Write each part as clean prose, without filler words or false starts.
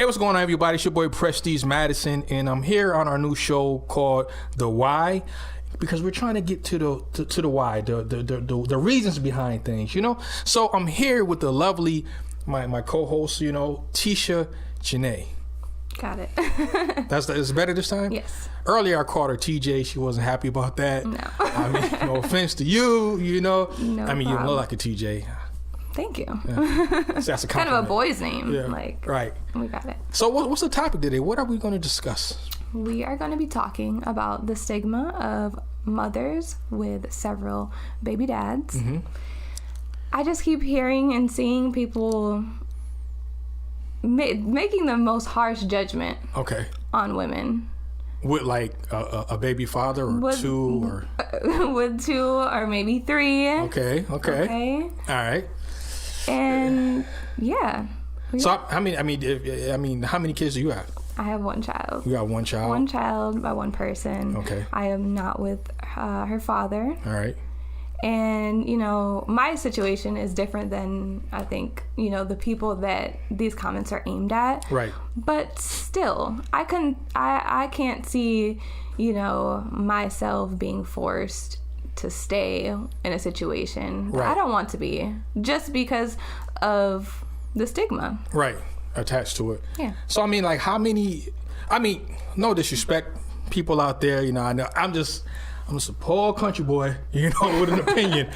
Hey, what's going on, everybody? It's your boy Prestige Madison, and I'm here on our new show called The Why, because we're trying to get to the why, the reasons behind things, you know. So I'm here with the lovely my co-host, you know, Tisha Janae. Got it. Is it better this time? Yes. Earlier I called her TJ. She wasn't happy about that. No. I mean, no offense to you, you know. No I mean, problem. you look like a TJ. Thank you. Yeah. That's a kind of a boy's name. Yeah. Like, right. We got it. So what's the topic today? What are we going to discuss? We are going to be talking about the stigma of mothers with several baby dads. Mm-hmm. I just keep hearing and seeing people making the most harsh judgment on women. With like a baby father or two or with two or maybe three. Okay. All right. And yeah. So how many kids do you have? I have one child. You got one child? One child by one person. Okay. I am not with her father. All right. And, you know, my situation is different than, I think, you know, the people that these comments are aimed at. Right. But still, I can't see, you know, myself being forced to stay in a situation that I don't want to be, just because of the stigma. Right. Attached to it. Yeah. So, I mean, like, no disrespect, people out there, you know, I know, I'm just a poor country boy, you know, with an opinion.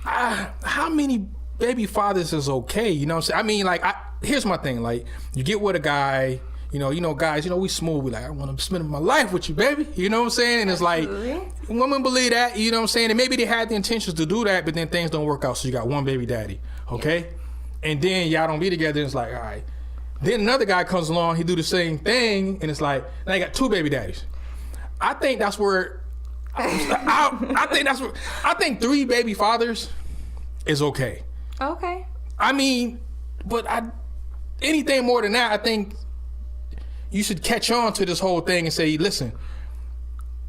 How many baby fathers is okay? You know what I'm saying? I mean, like, here's my thing. Like, you get with a guy, you know, guys, you know, we smooth. We like, I want to spend my life with you, baby. You know what I'm saying? And it's Absolutely. Like, women believe that, you know what I'm saying? And maybe they had the intentions to do that, but then things don't work out. So you got one baby daddy, okay? Yeah. And then y'all don't be together. And it's like, all right. Then another guy comes along, he do the same thing, and it's like, now you got two baby daddies. I think that's where I think three baby fathers is okay. Okay. I mean, but anything more than that, I think you should catch on to this whole thing and say, listen,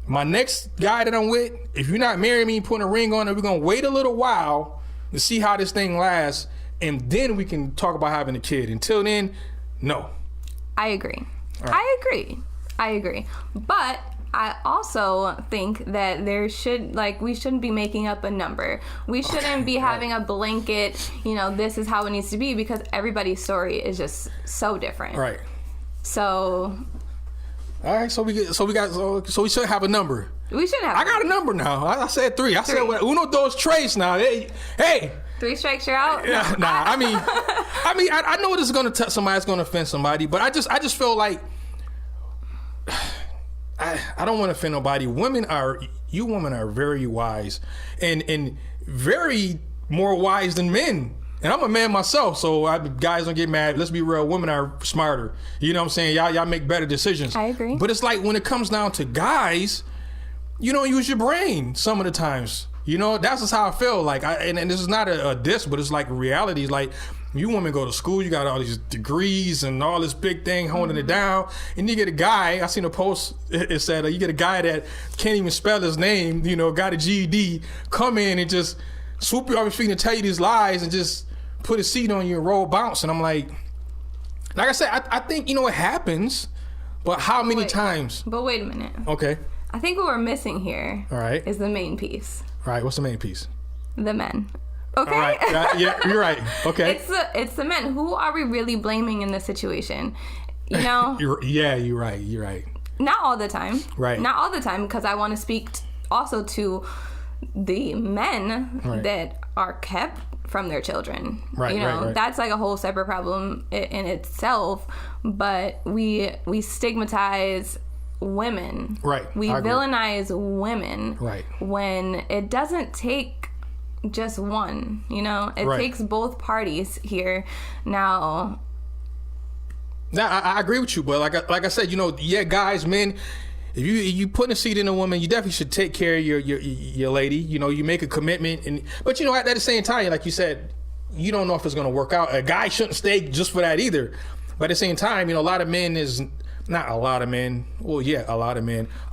my next guy that I'm with, if you're not marrying me and putting a ring on it, we're gonna wait a little while to see how this thing lasts, and then we can talk about having a kid. Until then, no. I agree. Right. I agree. But I also think that we shouldn't be making up a number. We shouldn't be having a blanket, you know, this is how it needs to be, because everybody's story is just so different. Right. So. All right. So we should have a number. We should have. I got a number now. I said three. I said uno, dos, tres now. Hey. 3 strikes, you're out. Yeah. Nah. I mean, I know this is gonna touch somebody. It's gonna offend somebody. But I just feel like. I don't want to offend nobody. Women are very wise and very more wise than men. And I'm a man myself, so guys don't get mad. Let's be real. Women are smarter. You know what I'm saying? Y'all make better decisions. I agree. But it's like when it comes down to guys, you don't use your brain some of the times. You know, that's just how I feel. Like, and this is not a diss, but it's like reality. It's like, you women go to school, you got all these degrees and all this big thing holding it down, and you get a guy, I seen a post, it said, you get a guy that can't even spell his name, you know, got a GED, come in and just swoop you off your feet and tell you these lies and just put a seat on you and roll bounce. And I'm like I said, I think, you know, it happens, but how many times? But wait a minute. Okay. I think what we're missing here is the main piece. All right, what's the main piece? The men. Okay. All right. Yeah, you're right. Okay. It's the men. Who are we really blaming in this situation? You know? You're right. Not all the time. Right. Not all the time, because I want to speak also to the men that are kept from their children. Right. You know, right. That's like a whole separate problem in itself. But we stigmatize women. Right. We villainize women. Right. When it doesn't take just one, you know, it takes both parties here. Now I agree with you, but like I said, you know, guys, men, if you put a seed in a woman, you definitely should take care of your lady. You know, you make a commitment, but you know, at the same time, like you said, you don't know if it's going to work out. A guy shouldn't stay just for that either. But at the same time, you know, a lot of men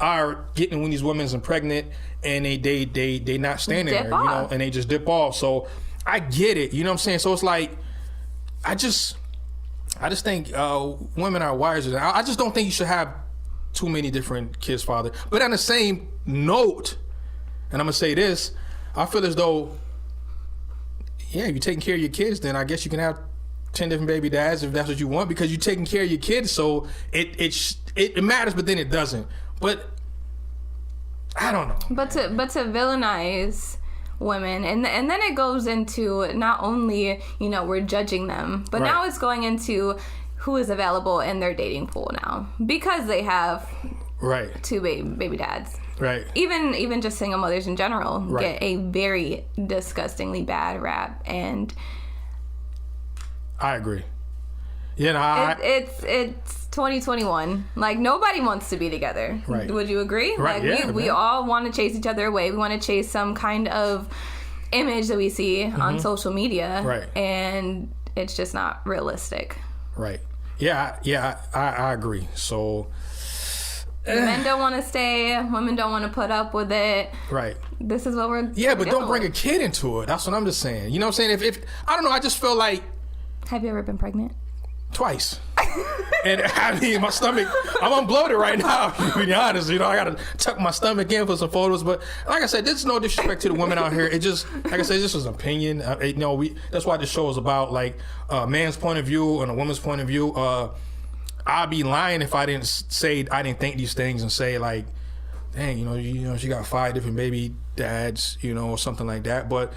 are getting when these women's pregnant and they not standing there, you know, and they just dip off. So I get it, you know what I'm saying? So it's like, I just think women are wiser. I just don't think you should have too many different kids' father. But on the same note, and I'm gonna say this, I feel as though, yeah, if you're taking care of your kids, then I guess you can have 10 different baby dads if that's what you want, because you're taking care of your kids. So it matters, but then it doesn't. But I don't know. But to villainize women, and then it goes into not only, we're judging them, but now it's going into who is available in their dating pool now, because they have two baby dads. Right. Even just single mothers in general get a very disgustingly bad rap, and I agree. It's 2021. Like, nobody wants to be together. Right. Would you agree? Right. Like, we all want to chase each other away. We want to chase some kind of image that we see on social media. Right. And it's just not realistic. Right. Yeah, I agree. So men don't want to stay. Women don't want to put up with it. Right. This is what we're but don't bring a kid into it. That's what I'm just saying. You know what I'm saying? If I don't know, I just feel like... Have you ever been pregnant? Twice. And I mean, my stomach, I'm unbloated right now, to be honest. I got to tuck my stomach in for some photos. But like I said, there's no disrespect to the women out here. It just, like I said, this is an opinion. That's why this show is about, like, a man's point of view and a woman's point of view. I'd be lying if I didn't say I didn't think these things and say, like, dang, she got 5 different baby dads, or something like that. But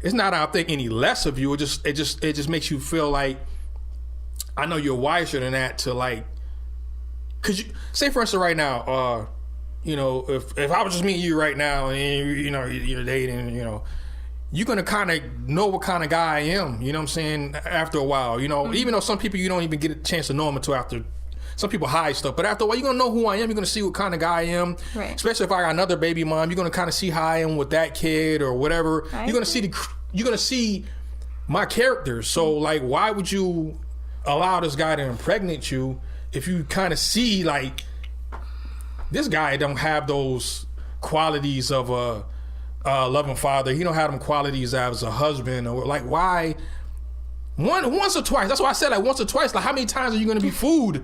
it's not, I think, any less of you. It just makes you feel like, I know you're wiser than that to, like, cause say for instance right now, if I was just meeting you right now and you're dating, you're gonna kind of know what kind of guy I am. You know what I'm saying? After a while, even though some people you don't even get a chance to know them until after. Some people hide stuff, but after a while, you're gonna know who I am. You're gonna see what kind of guy I am. Right. Especially if I got another baby mom, you're gonna kind of see how I am with that kid or whatever. You're gonna see my character. So, like, why would you allow this guy to impregnate you if you kind of see, like, this guy don't have those qualities of a loving father. He don't have them qualities as a husband, or, like, why once or twice? That's why I said, like, once or twice. Like, how many times are you going to be fooled?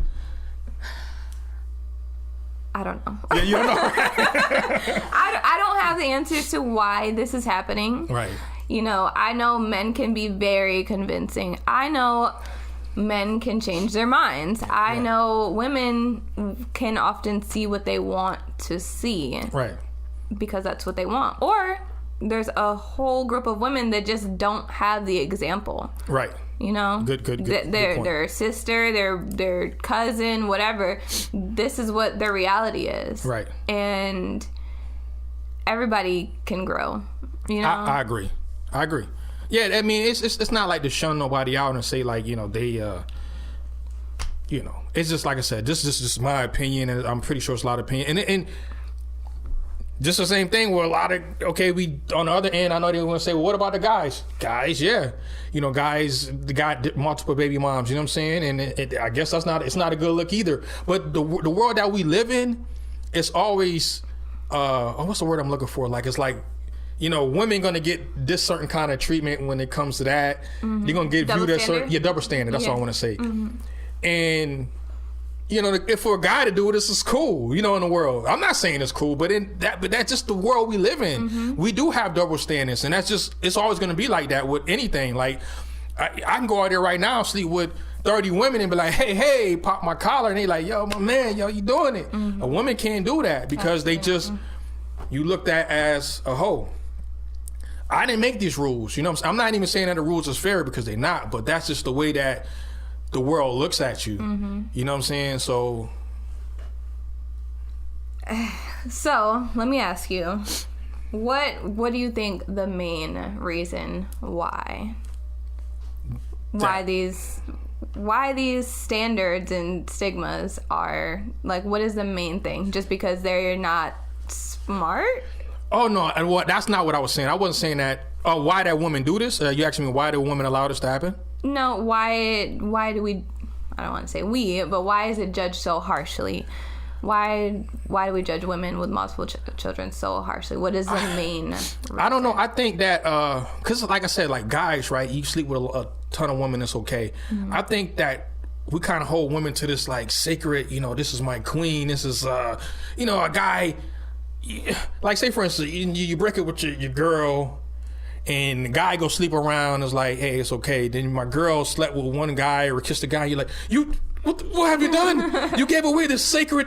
I don't know. Yeah, you don't know. I don't have the answers to why this is happening. Right. I know men can be very convincing. I know men can change their minds. I know women can often see what they want to see. Right. Because that's what they want. Or there's a whole group of women that just don't have the example. Right. Good their sister, their cousin, whatever. This is what their reality is. Right. And everybody can grow. I agree. Yeah, I mean, it's not like to shun nobody out and say, like, they, it's just, like I said, this is just my opinion, and I'm pretty sure it's a lot of opinion. And just the same thing where a lot of, we, on the other end, I know they want to say, well, what about the guys? Guys, yeah. Guys, they got multiple baby moms, you know what I'm saying? And I guess it's not a good look either. But the world that we live in, it's always, what's the word I'm looking for? Like, it's like, women gonna get this certain kind of treatment when it comes to that. Mm-hmm. You're gonna get viewed as double standard. That's all I want to say. Mm-hmm. And if for a guy to do it, this is cool. In the world, I'm not saying it's cool, but that's just the world we live in. Mm-hmm. We do have double standards, and it's always gonna be like that with anything. Like, I can go out there right now, sleep with 30 women, and be like, hey, pop my collar, and they like, yo, my man, yo, you doing it? Mm-hmm. A woman can't do that because they just you looked at as a hoe. I didn't make these rules, I'm not even saying that the rules is fair, because they're not, but that's just the way that the world looks at you. Mm-hmm. You know what I'm saying? So let me ask you, what do you think the main reason why these standards and stigmas are, like, what is the main thing? Just because they're not smart? Oh, no, and that's not what I was saying. I wasn't saying that. Oh, why that woman do this? You asking me why the woman allowed this to happen? No, why do we, I don't want to say we, but why is it judged so harshly? Why do we judge women with multiple children so harshly? What is the main reason? I don't know. I think that, because like I said, like, guys, right, you sleep with ton of women, it's okay. I think that we kind of hold women to this like sacred, this is my queen. This is, a guy, like say for instance, you break it with your girl and the guy go sleep around. It's like, hey, it's okay. Then my girl slept with one guy or kissed a guy. You're like, what have you done? You gave away this sacred,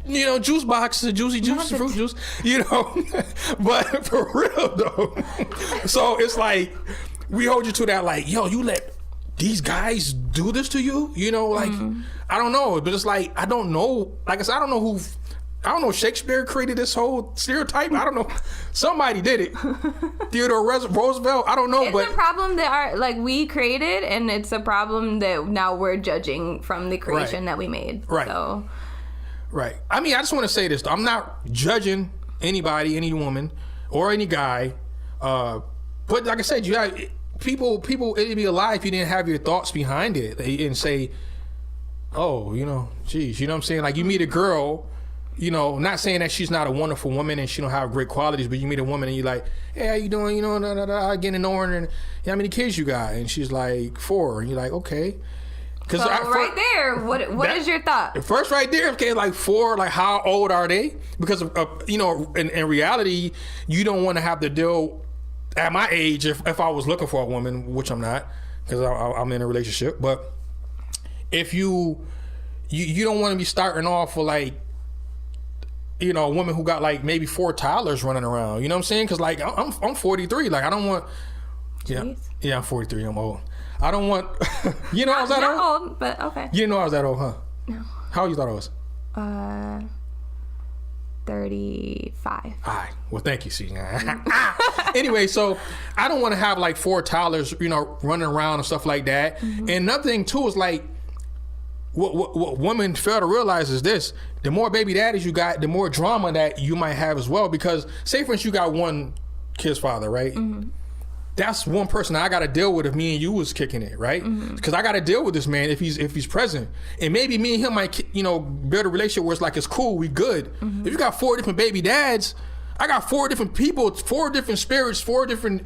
juice box, the juicy juice, fruit juice, but for real though. So it's like, we hold you to that, like, yo, you let these guys do this to you? I don't know, but it's like, I don't know. Like I said, I don't know Shakespeare created this whole stereotype. I don't know. Somebody did it. Theodore Roosevelt. I don't know. It's a problem that we created, and it's a problem that now we're judging from the creation that we made. Right. So. Right. I mean, I just want to say this, though. I'm not judging anybody, any woman, or any guy. But like I said, you have people. It'd be a lie if you didn't have your thoughts behind it and say, "Oh, geez," you know what I'm saying? Like you meet a girl, not saying that she's not a wonderful woman and she don't have great qualities, but you meet a woman and you're like, "Hey, how you doing?" I get to know her, and how many kids you got? And she's like 4, and you're like, okay. So right there, what is your thought? First, right there, okay, like 4, like how old are they? Because in reality, you don't want to have to deal at my age if I was looking for a woman, which I'm not, because I'm in a relationship. But if you don't want to be starting off with like, a woman who got like maybe 4 toddlers running around. You know what I'm saying? Because like I'm 43, like I don't want. Jeez. Yeah, I'm 43. I'm old. I don't want, I was that old? But okay. You didn't know I was that old, huh? No. How old you thought I was? 35. All right. Well, thank you, see. Anyway, so I don't want to have like 4 toddlers, running around and stuff like that. Mm-hmm. And another thing too is like, what women fail to realize is this: the more baby daddies you got, the more drama that you might have as well. Because say for instance, you got one kid's father, right? Mm-hmm. That's one person I got to deal with if me and you was kicking it, right? Because I got to deal with this man if he's present, and maybe me and him might build a relationship where it's like it's cool, we good. If you got 4 different baby dads, I got 4 different people, 4 different spirits, 4 different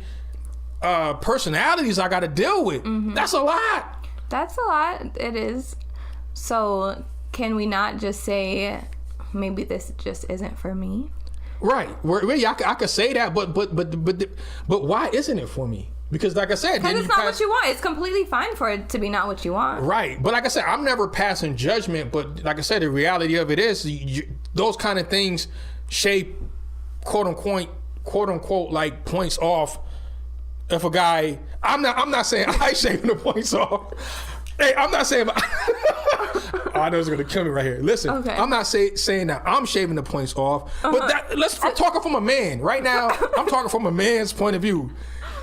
personalities I got to deal with. That's a lot. That's a lot. It is. So can we not just say maybe this just isn't for me? Right. I could say that, but why isn't it for me? Because like I said, because it's not what you want. It's completely fine for it to be not what you want. Right. But like I said, I'm never passing judgment. But like I said, the reality of it is those kind of things shape quote unquote like points off. If a guy, I'm not saying I shaving the points off. Hey, I'm not saying. I know it's gonna kill me right here. Listen, okay. I'm not saying that I'm shaving the points off, but I'm talking from a man right now. I'm talking from a man's point of view.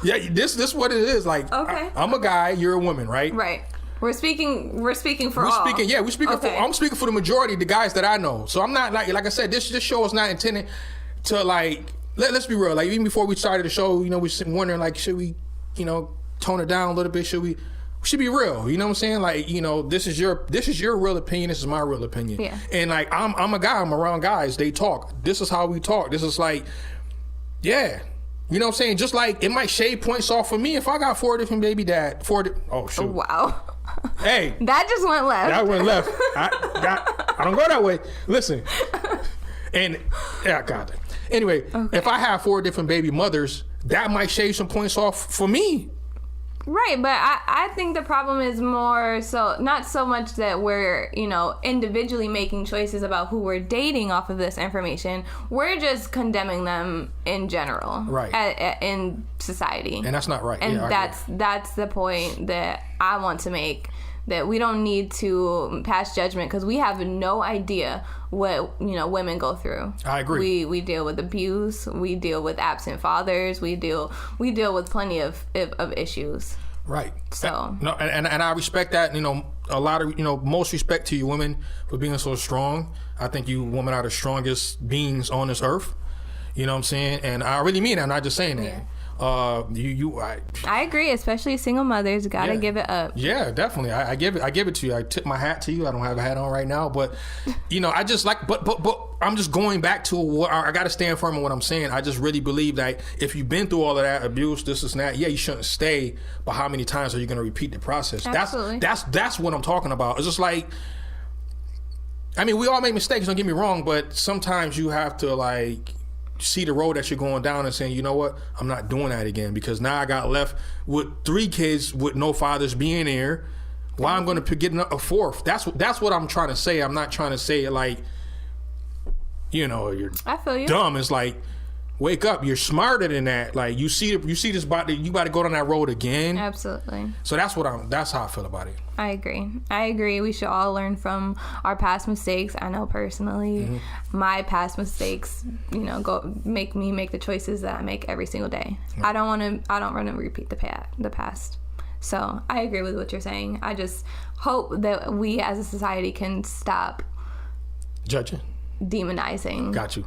Yeah, this is what it is. Like, okay. I'm a guy, you're a woman, right? Right. We're speaking for all. We're speaking for. I'm speaking for the majority of the guys that I know. So I'm not like I said, this show is not intended to like. Let's be real. Like even before we started the show, we were wondering like, should we, tone it down a little bit? Should we be real? You know what I'm saying? Like, this is your real opinion. This is my real opinion. Yeah. And like, I'm a guy. I'm around guys. They talk. This is how we talk. This is like, yeah. You know what I'm saying? Just like it might shade points off for me if I got 4 different baby dad. Oh shoot! Wow. Hey, that just went left. That went left. I don't go that way. Listen, and yeah, God. Anyway, okay. If I have 4 different baby mothers, that might shave some points off for me. Right, but I think the problem is more so not so much that we're, individually making choices about who we're dating off of this information. We're just condemning them in general, right, in society, and that's not right. And that's the point that I want to make. That we don't need to pass judgment because we have no idea what women go through. I agree. We deal with abuse. We deal with absent fathers. We deal with plenty of issues. Right. So and I respect that. A lot of most respect to you women for being so strong. I think you women are the strongest beings on this earth. You know what I'm saying? And I really mean that. I'm not just saying that. I agree, especially single mothers gotta give it up. Yeah, definitely. I give it to you. I tip my hat to you. I don't have a hat on right now, but I just like, but I'm just going back to what I got to stand firm on what I'm saying. I just really believe that if you've been through all of that abuse, this and that, you shouldn't stay. But how many times are you going to repeat the process? Absolutely. That's what I'm talking about. It's just like, I mean, we all make mistakes. Don't get me wrong, but sometimes you have to like see the road that you're going down and saying, you know what, I'm not doing that again, because now I got left with 3 kids with no fathers being there. Why I'm going to get a 4th? That's what I'm trying to say. I'm not trying to say it like, you're I feel you. dumb. It's like, wake up. You're smarter than that. Like you see this body, you about to go down that road again. Absolutely. So that's how I feel about it. I agree. We should all learn from our past mistakes. I know personally, my past mistakes, make me make the choices that I make every single day. I don't want to repeat the past. So I agree with what you're saying. I just hope that we as a society can stop judging, demonizing. Got you.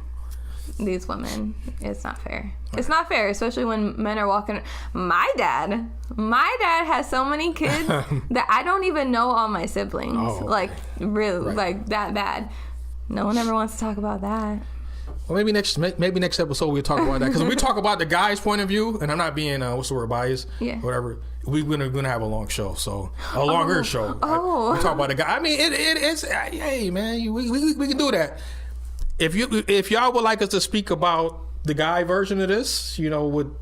These women. It's not fair. It's not fair, especially when men are walking. My dad has so many kids that I don't even know all my siblings. Oh, okay. Like, really, like that bad. No one ever wants to talk about that. Well, maybe next episode we'll talk about that, because we talk about the guy's point of view, and I'm not being biased, whatever. We're gonna have a long show, so a longer show. We talk about the guy. I mean, it's hey man, we can do that. If y'all would like us to speak about the guy version of this, with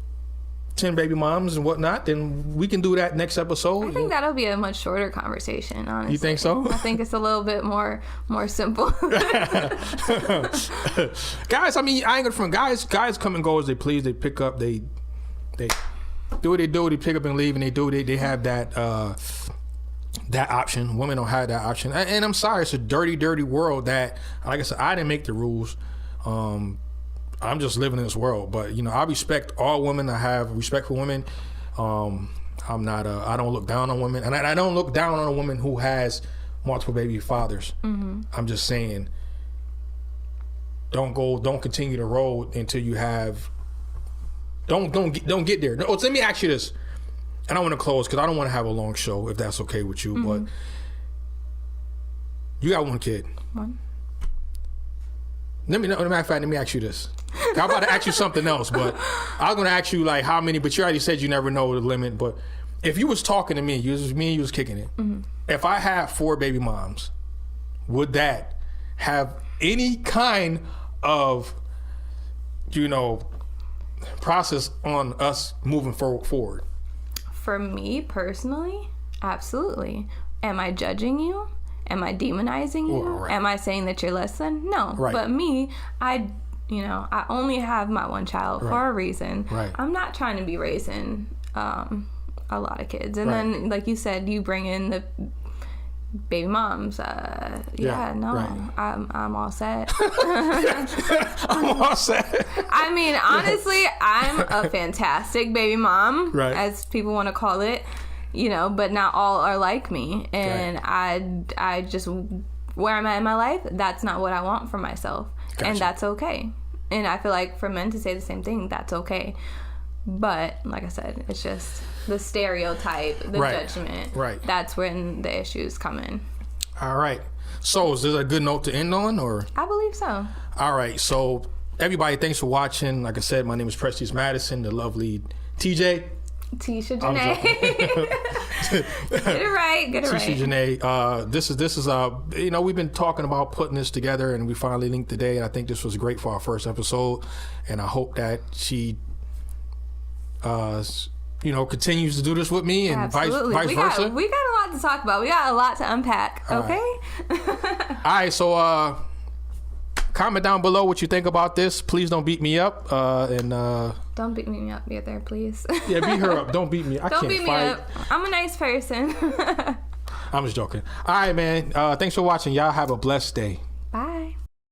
10 baby moms and whatnot, then we can do that next episode. I think that'll be a much shorter conversation, honestly. You think so? I think it's a little bit more simple. Guys, I mean, I ain't gonna front. Guys come and go as they please. They pick up, they do what they do. They pick up and leave, and they have that option. Women don't have that option, and I'm sorry, it's a dirty world that, like I said, I didn't make the rules. I'm just living in this world, but I respect all women. I have respect for women. I'm not I don't look down on women, and I don't look down on a woman who has multiple baby fathers. I'm just saying, don't continue the road until you have. Don't get there. No, let me ask you this. I don't want to close because I don't want to have a long show, if that's okay with you. But you got 1 kid. One. Let me ask you this. I'm about to ask you something else, but I was going to ask you like how many. But you already said you never know the limit. But if you was talking to me, you was kicking it. If I had 4 baby moms, would that have any kind of process on us moving forward? For me personally, absolutely. Am I judging you? Am I demonizing you? Right. Am I saying that you're less than? No. Right. But me, I only have my 1 child for a reason. Right. I'm not trying to be raising a lot of kids. And then, like you said, you bring in the baby moms. I'm all set. I'm all set. I mean, honestly, I'm a fantastic baby mom, right, as people want to call it, but not all are like me. And I just, where I'm at in my life, that's not what I want for myself. Gotcha. And that's okay. And I feel like for men to say the same thing, that's okay. But like I said, it's just the stereotype, the judgment. Right. That's when the issues come in. All right. So is this a good note to end on, or? I believe so. All right. So everybody, thanks for watching. Like I said, my name is Prestige Madison, the lovely TJ. Tisha Janae. Get it right. Tisha Janae. This is we've been talking about putting this together, and we finally linked today, and I think this was great for our first episode, and I hope that she continues to do this with me, and vice versa. We got a lot to talk about. We got a lot to unpack. Okay. All right. So comment down below what you think about this. Please don't beat me up. Don't beat me up either, please. Yeah, beat her up. Don't beat me. Don't beat me up. I'm a nice person. I'm just joking. All right, man. Thanks for watching. Y'all have a blessed day.